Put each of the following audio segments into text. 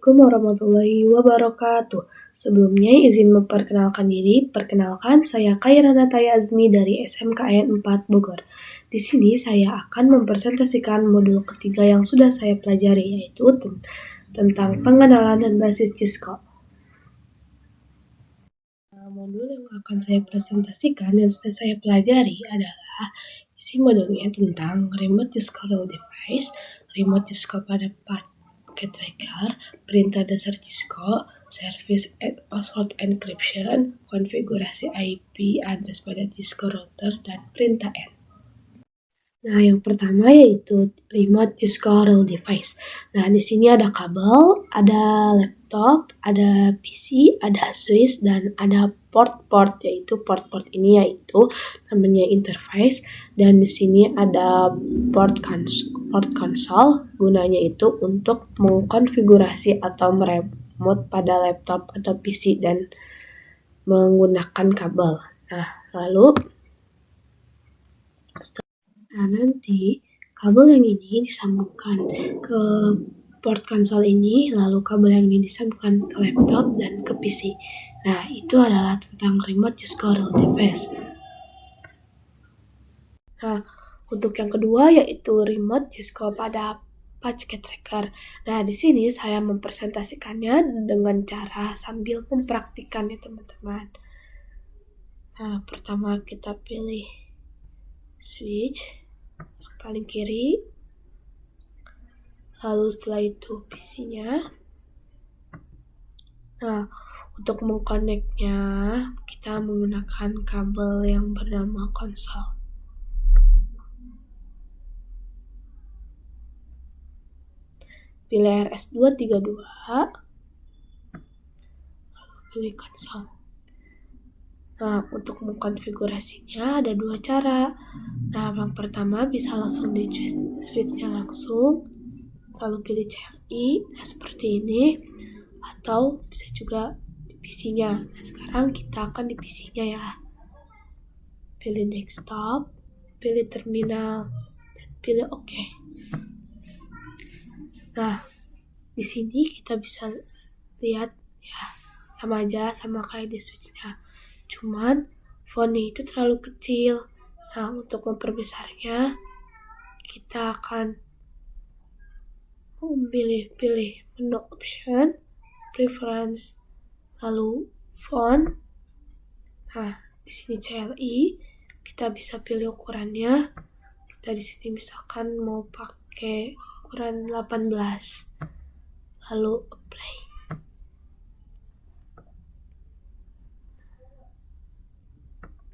Assalamualaikum warahmatullahi wabarakatuh. Sebelumnya izin memperkenalkan diri. Perkenalkan, saya Khaira Nataya Azmi dari SMKN 4 Bogor. Di sini saya akan mempresentasikan modul ketiga yang sudah saya pelajari, yaitu tentang pengenalan dan basis Cisco. Modul yang akan saya presentasikan yang sudah saya pelajari adalah isi modulnya tentang remote Cisco device, remote Cisco pada packet tracker, perintah dasar Cisco, service and password encryption, konfigurasi IP address pada Cisco router, dan perintah end. Nah, yang pertama yaitu remote Cisco device. Nah, di sini ada kabel, ada laptop, ada PC, ada switch, dan ada port-port, yaitu port-port ini yaitu namanya interface, dan di sini ada port console, gunanya itu untuk mengkonfigurasi atau meremote pada laptop atau PC dan menggunakan kabel. Nah, lalu nanti kabel yang ini disambungkan ke port console ini, lalu kabel yang ini disambungkan ke laptop dan ke PC. Nah, itu adalah tentang remote Cisco device. Nah, untuk yang kedua yaitu remote Cisco pada packet tracker. Nah, di sini saya mempresentasikannya dengan cara sambil mempraktikkannya, teman-teman. Nah, pertama kita pilih switch yang paling kiri. Lalu setelah itu PC-nya. Nah, untuk mengkoneknya kita menggunakan kabel yang bernama konsol. Pilih RS232, lalu pilih konsol. Nah, untuk mengkonfigurasinya ada dua cara. Nah, yang pertama bisa langsung di switch-nya langsung, lalu pilih CLI, nah seperti ini, atau bisa juga di PC-nya. Nah, sekarang kita akan di PC-nya ya. Pilih desktop, pilih terminal, dan pilih OK. Nah, di sini kita bisa lihat ya, sama aja sama kayak di switch-nya. Cuman fontnya itu terlalu kecil. Nah, untuk memperbesarnya kita akan pilih menu option, preference, lalu font. Nah, di sini CLI, kita bisa pilih ukurannya. Kita di sini misalkan mau pakai ukuran 18. Lalu apply.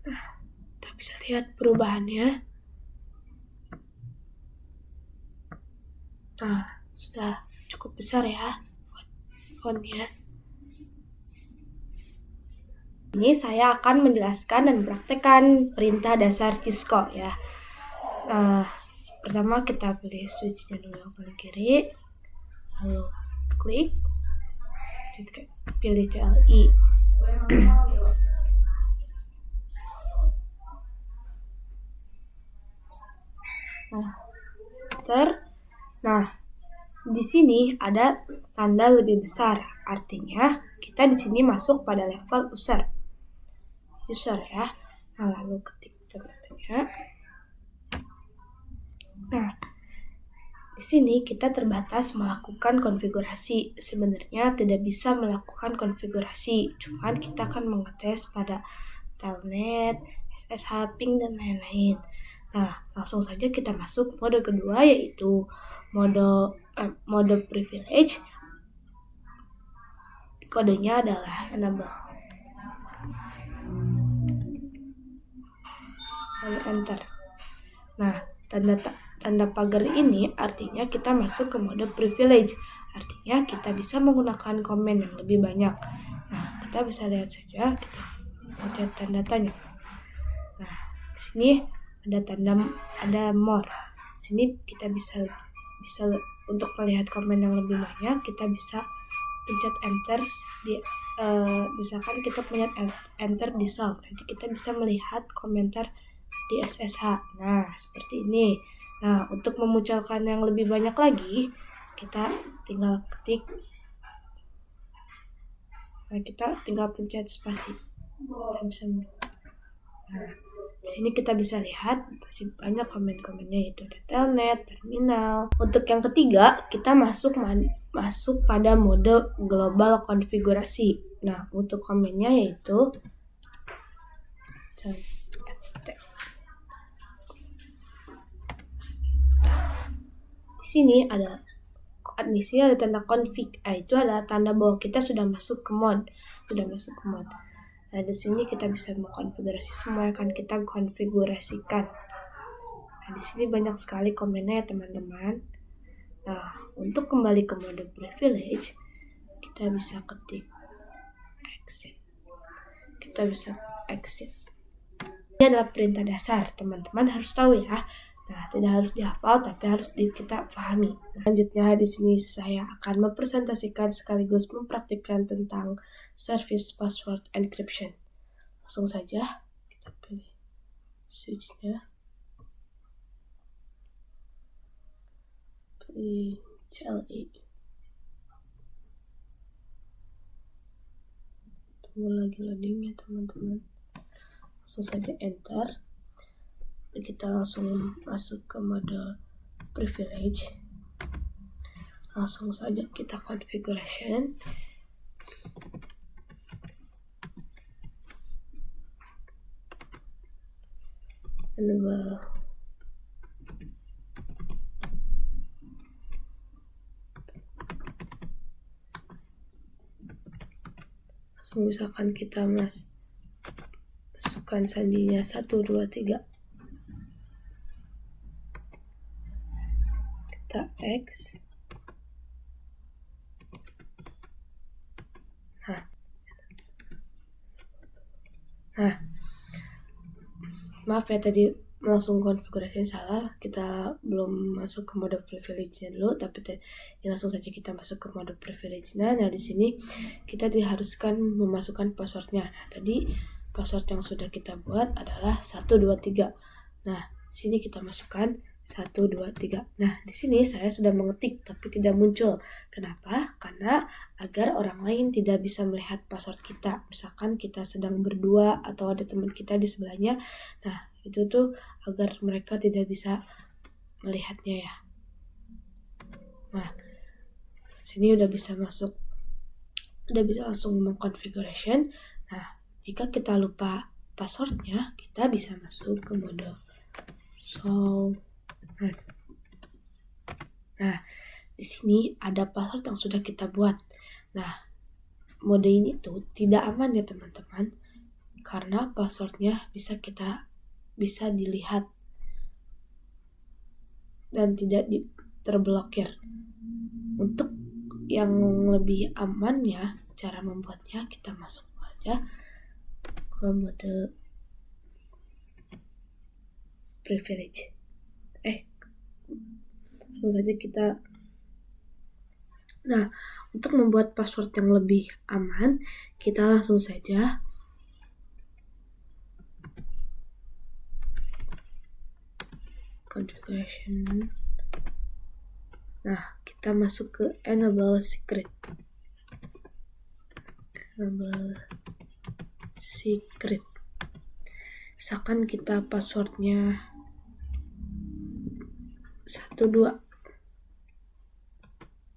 Nah, kita bisa lihat perubahannya. Nah, sudah cukup besar ya fontnya. Ini saya akan menjelaskan dan praktekkan perintah dasar Cisco ya. Pertama kita pilih switch-nya dulu yang paling kiri, lalu klik, pilih CLI. Nah, di sini ada tanda lebih besar, artinya kita di sini masuk pada level user ya. Nah, lalu ketik tanda-tanya. Nah, di sini kita terbatas melakukan konfigurasi. Sebenarnya tidak bisa melakukan konfigurasi, cuman kita akan mengetes pada telnet, SSH, ping, dan lain-lain. Nah, langsung saja kita masuk mode kedua, yaitu mode privilege. Kodenya adalah enable. Lalu enter. Nah, tanda pagar ini artinya kita masuk ke mode privilege. Artinya kita bisa menggunakan komen yang lebih banyak. Nah, kita bisa lihat saja, kita pencet tanda tanya. Nah, di sini ada more. Di sini kita bisa untuk melihat komen yang lebih banyak, kita bisa pencet enter misalkan kita punya enter di solve. Nanti kita bisa melihat komentar di SSH. Nah, seperti ini. Nah, untuk memunculkan yang lebih banyak lagi, kita tinggal ketik Nah, kita tinggal pencet spasi. Kita bisa Nah, sini kita bisa lihat masih banyak komen-komennya, yaitu ada telnet, terminal. Untuk yang ketiga, kita masuk pada mode global konfigurasi. Nah, untuk komennya yaitu di sini ada tanda config. Itu adalah tanda bahwa kita sudah masuk ke mode. Nah, di sini kita bisa mengkonfigurasi semua yang akan kita konfigurasikan. Nah, di sini banyak sekali komennya ya teman-teman. Nah, untuk kembali ke mode privilege, kita bisa ketik exit. Ini adalah perintah dasar, teman-teman harus tahu ya. Nah, tidak harus dihafal, tapi harus kita pahami. Selanjutnya di sini saya akan mempresentasikan sekaligus mempraktikkan tentang service password encryption. Langsung saja kita pilih switch-nya, pilih CLI. Tunggu lagi loadingnya teman-teman. Langsung saja enter. Kita langsung masuk ke mode privilege. Langsung saja kita configuration. Enable misalkan kita masukkan sandinya 1, 2, 3, kita X. Nah, maaf ya tadi langsung konfigurasi salah, kita belum masuk ke mode privilege-nya dulu, tapi langsung saja kita masuk ke mode privilege-nya. Nah, di sini kita diharuskan memasukkan password-nya. Nah, tadi password yang sudah kita buat adalah 1, 2, 3. Nah, sini kita masukkan 1, 2, 3. Nah, di sini saya sudah mengetik tapi tidak muncul. Kenapa? Karena agar orang lain tidak bisa melihat password kita. Misalkan kita sedang berdua atau ada teman kita di sebelahnya. Nah, itu tuh agar mereka tidak bisa melihatnya ya. Nah, sini udah bisa masuk. Udah bisa langsung mengkonfiguration. Nah, jika kita lupa passwordnya, kita bisa masuk ke mode show. Nah, di sini ada password yang sudah kita buat. Nah, mode ini tuh tidak aman ya teman-teman, karena passwordnya bisa dilihat dan tidak terblokir. Untuk yang lebih amannya, cara membuatnya kita masuk aja ke mode privilege. Langsung saja kita. Nah, untuk membuat password yang lebih aman, kita langsung saja configuration. Nah, kita masuk ke enable secret. Misalkan kita passwordnya 1, 2.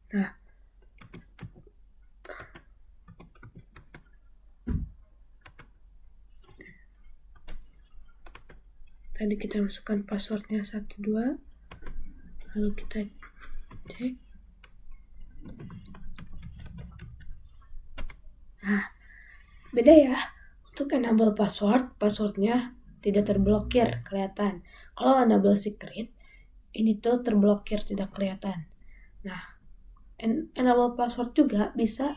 Nah, tadi kita masukkan passwordnya 1, 2, lalu kita cek. Nah, beda ya. Untuk enable passwordnya tidak terblokir, kelihatan. Kalau enable secret, ini tuh terblokir, tidak kelihatan. Nah, enable password juga bisa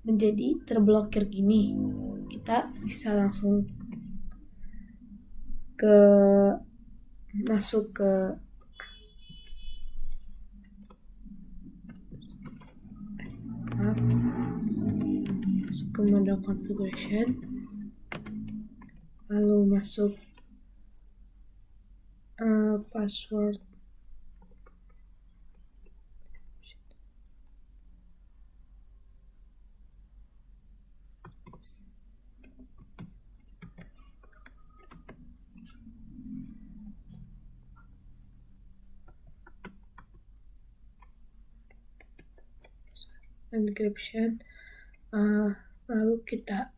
menjadi terblokir gini. Kita bisa langsung masuk ke mode configuration, lalu masuk password. encryption. Lalu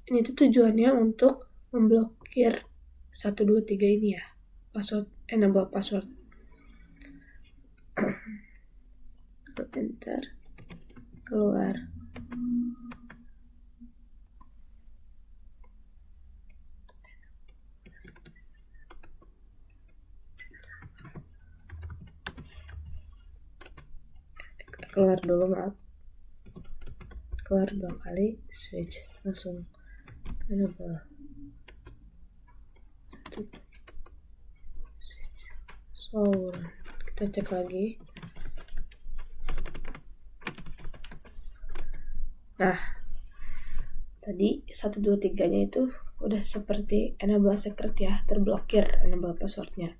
ini tuh tujuannya untuk memblokir 123 ini ya, password, enable password. Enter, keluar. Keluar dulu, maaf. Keluar 2 kali, switch, langsung enable. Switch. So, kita cek lagi. Nah, tadi 123-nya itu udah seperti enable secret ya, terblokir enable passwordnya.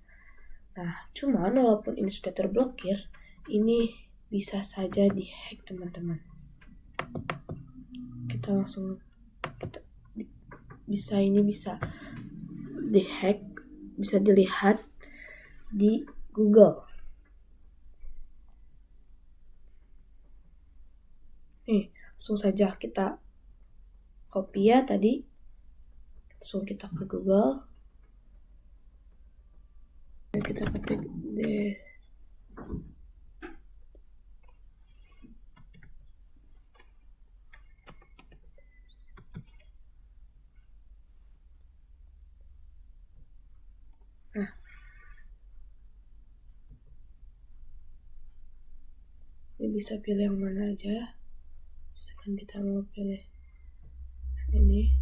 Nah, cuman walaupun ini sudah terblokir, ini bisa saja dihack teman-teman. Kita langsung bisa dihack, bisa dilihat di Google. Nih, langsung saja kita copy ya tadi. Langsung kita ke Google. Kita ketik deh. Nah, ini bisa pilih yang mana aja. Misalkan kita mau pilih ini.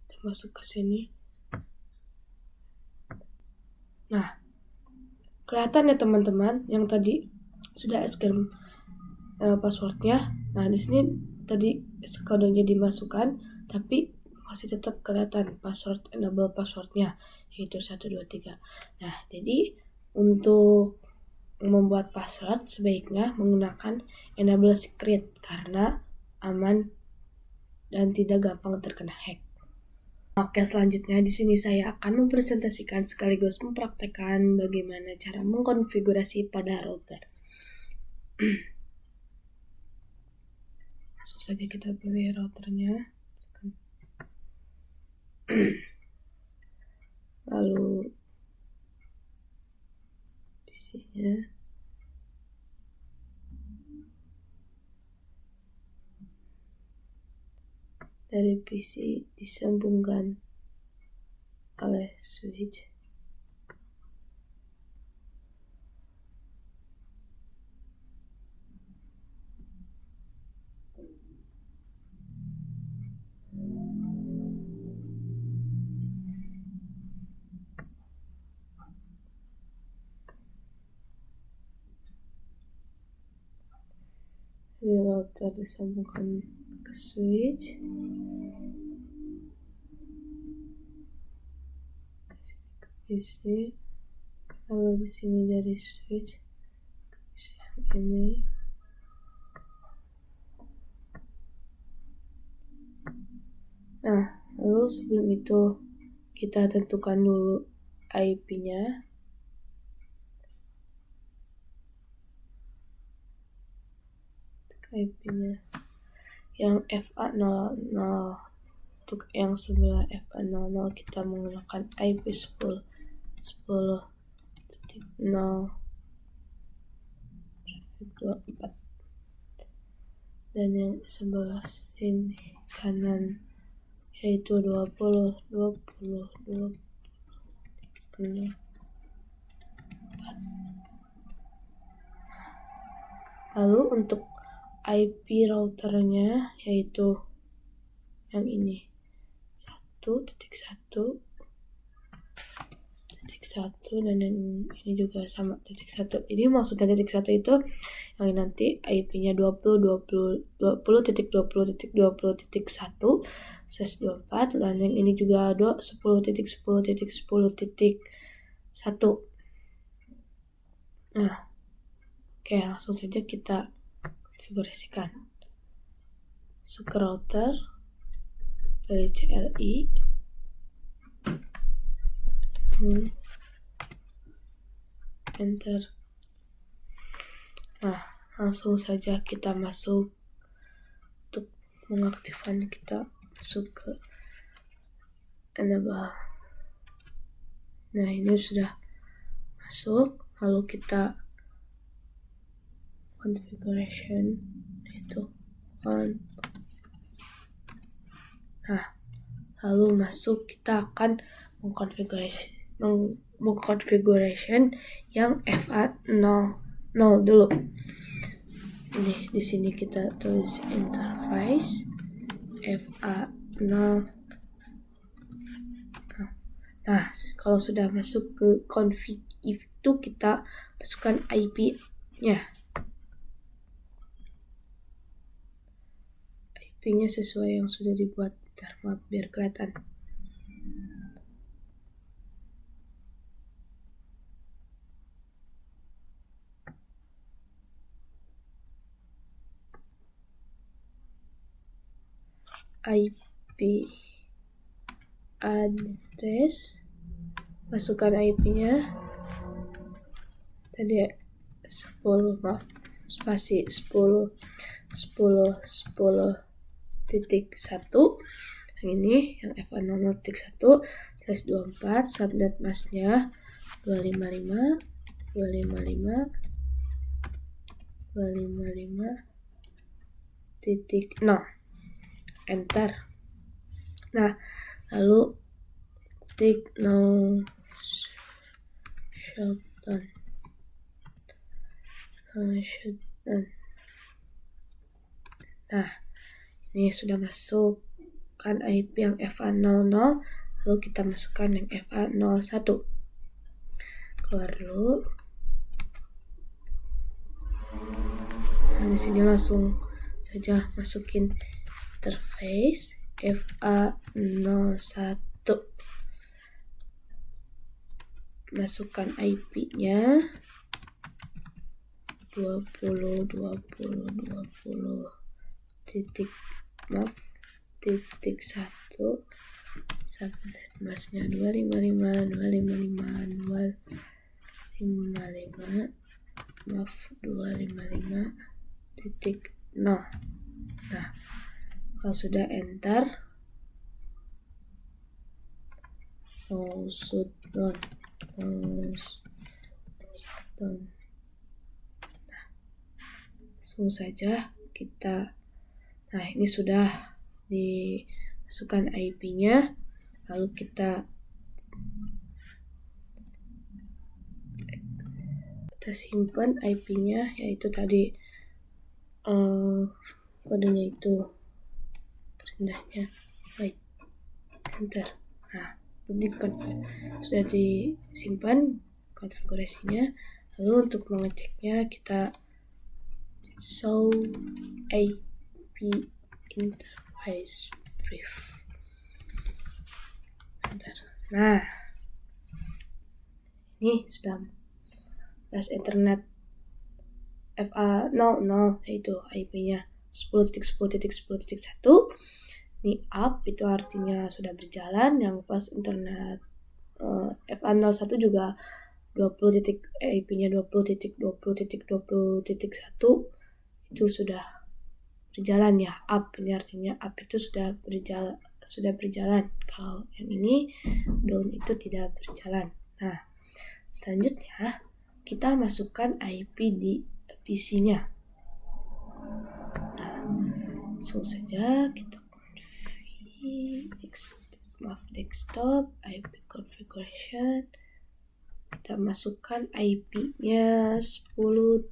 Kita masuk ke sini. Nah, kelihatan ya teman-teman yang tadi sudah scan passwordnya. Nah, di sini tadi kodenya dimasukkan, tapi masih tetap kelihatan password, enable passwordnya, yaitu 123. Nah, jadi untuk membuat password sebaiknya menggunakan enable secret karena aman dan tidak gampang terkena hack. Oke, selanjutnya di sini saya akan mempresentasikan sekaligus mempraktekkan bagaimana cara mengkonfigurasi pada router. Langsung saja kita pilih routernya. Lalu PC-nya. Dari PC disambungkan oleh switch. Di router disambungkan ke switch. Ke PC. Lalu di sini dari switch ke PC yang ini. Nah, lalu sebelum itu kita tentukan dulu IP-nya. IP-nya yang FA00. Untuk yang sebelah FA00 kita menggunakan IP 10.0.24. Dan yang sebelah sini kanan yaitu 20.20.24. Lalu untuk IP routernya yaitu yang ini 1.1.1 dan yang ini juga sama 1. Jadi maksudnya 1 itu yang nanti IP-nya 20.20.20.20.1/24 dan yang ini juga 10.10.10.1. Nah, oke, langsung saja kita konfigurasikan. masuk ke router, pilih CLI, enter. Nah, langsung saja kita masuk. Untuk mengaktifkan kita masuk ke enable. Nah, ini sudah masuk. Lalu kita configuration itu on. Nah, lalu masuk kita akan mengkonfigurasi yang FA00 dulu. Ini di sini kita tulis interface FA0. Nah, kalau sudah masuk ke config itu kita masukkan IP-nya. IP-nya sesuai yang sudah dibuat. Maaf, biar kelihatan. IP address, masukkan IP-nya tadi 10, maaf, spasi 10.10.10.1 yang ini yang FA00.1/24, subnet masknya 255.255.255.0, enter. Nah, lalu ketik no shutdown. Nah, ini sudah masuk kan IP yang FA00, lalu kita masukkan yang FA01. Keluar dulu. Nah, di sini langsung saja masukin interface FA01. Masukkan IP-nya 20.20.20.1, subnet masknya 255.255.0. Nah, kalau sudah enter, shutdown. Nah, langsung saja kita. Nah, ini sudah dimasukkan IP-nya, lalu kita simpan IP-nya, yaitu tadi kodenya itu perindahnya, baik, enter. Nah, sudah disimpan konfigurasinya. Lalu untuk mengeceknya kita show IP interface brief. Bentar. Nah, ini sudah pas Ethernet FA00, yaitu IP-nya 10.10.10.1. Ini up, itu artinya sudah berjalan. Yang pas internet FA01 juga IP-nya 20.20.20.1 itu sudah berjalan ya. Up ini artinya up itu sudah berjalan. Kalau yang ini down itu tidak berjalan. Nah, selanjutnya kita masukkan IP di PC-nya. Nah, langsung saja kita desktop IP configuration, kita masukkan IP-nya 10.10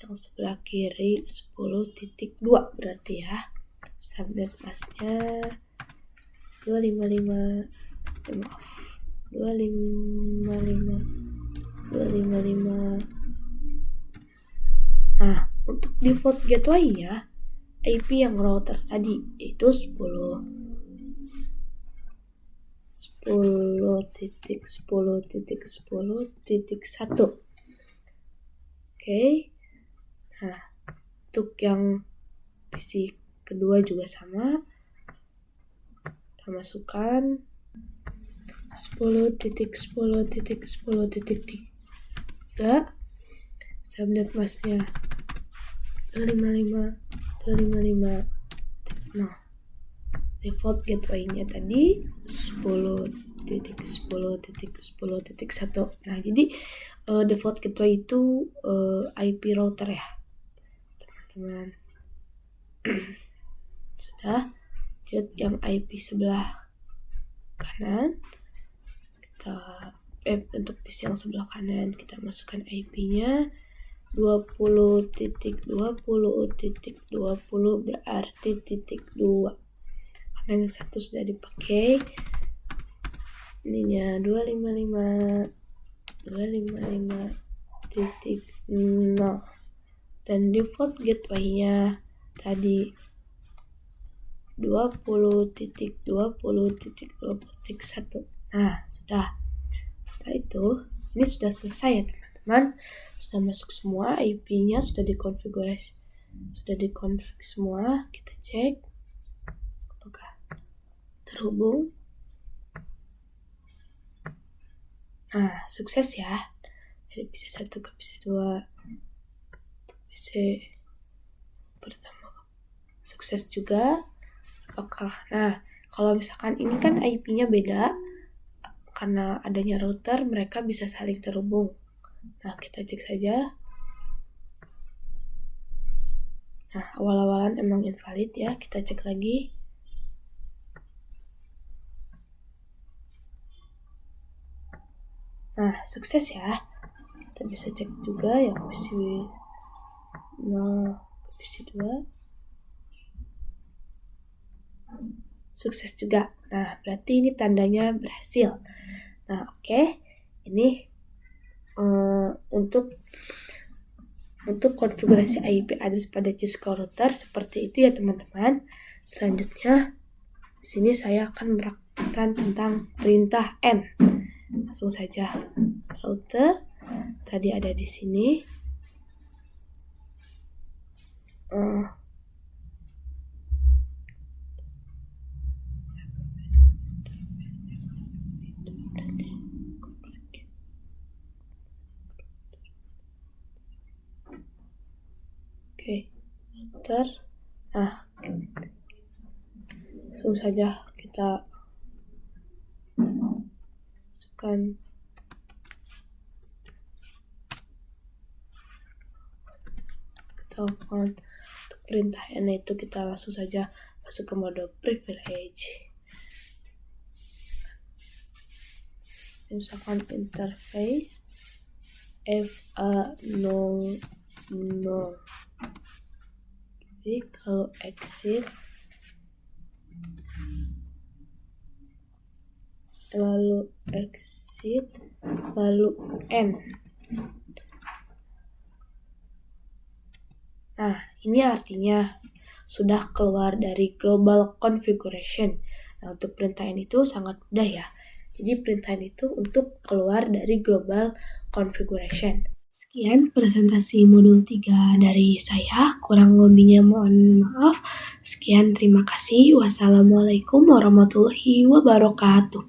yang sebelah kiri 10.2 berarti ya. Subnet masknya 255. Nah, untuk default gateway-nya IP yang router tadi yaitu 10.10.10.1. Oke. Nah, untuk yang PC kedua juga sama. Kita masukkan 10.10.10.3 subnet masknya 255.255.0. Default gateway-nya tadi 10.10.10.1. Nah, jadi default gateway itu IP router ya, teman-teman. Sudah, lanjut yang IP sebelah kanan. Untuk PC yang sebelah kanan kita masukkan IP-nya 20.20.20 berarti .2. Karena yang satu sudah dipakai, ininya 255.0 dan default gateway-nya tadi 20.20.20.1. Nah, sudah. Setelah itu, ini sudah selesai ya teman-teman. Sudah masuk semua, IP-nya sudah dikonfigurasi. Sudah dikonfig semua. Kita cek apakah terhubung. Nah, sukses ya. Dari PC 1 ke PC 2 untuk PC pertama. Sukses juga. Nah, kalau misalkan ini kan IP-nya beda, karena adanya router, mereka bisa saling terhubung. Nah, kita cek saja. Nah, awal-awalan emang invalid ya, kita cek lagi. Nah, sukses ya. Kita bisa cek juga yang PC 0 ke PC 2. Sukses juga. Nah, berarti ini tandanya berhasil. Nah, oke. Ini untuk konfigurasi IP address pada Cisco router seperti itu ya teman-teman. Selanjutnya di sini saya akan merakitkan tentang perintah N. Langsung saja. Router tadi ada di sini. Oke, router. Nah, langsung saja kita masukkan untuk perintah N itu kita langsung saja masuk ke mode privilege. Misalkan interface FA no. Jadi kalau exit lalu N. Nah, ini artinya sudah keluar dari global configuration. Nah, untuk perintah N itu sangat mudah ya. Jadi perintah N itu untuk keluar dari global configuration. Sekian presentasi modul 3 dari saya. Kurang lebihnya mohon maaf. Sekian, terima kasih. Wassalamualaikum warahmatullahi wabarakatuh.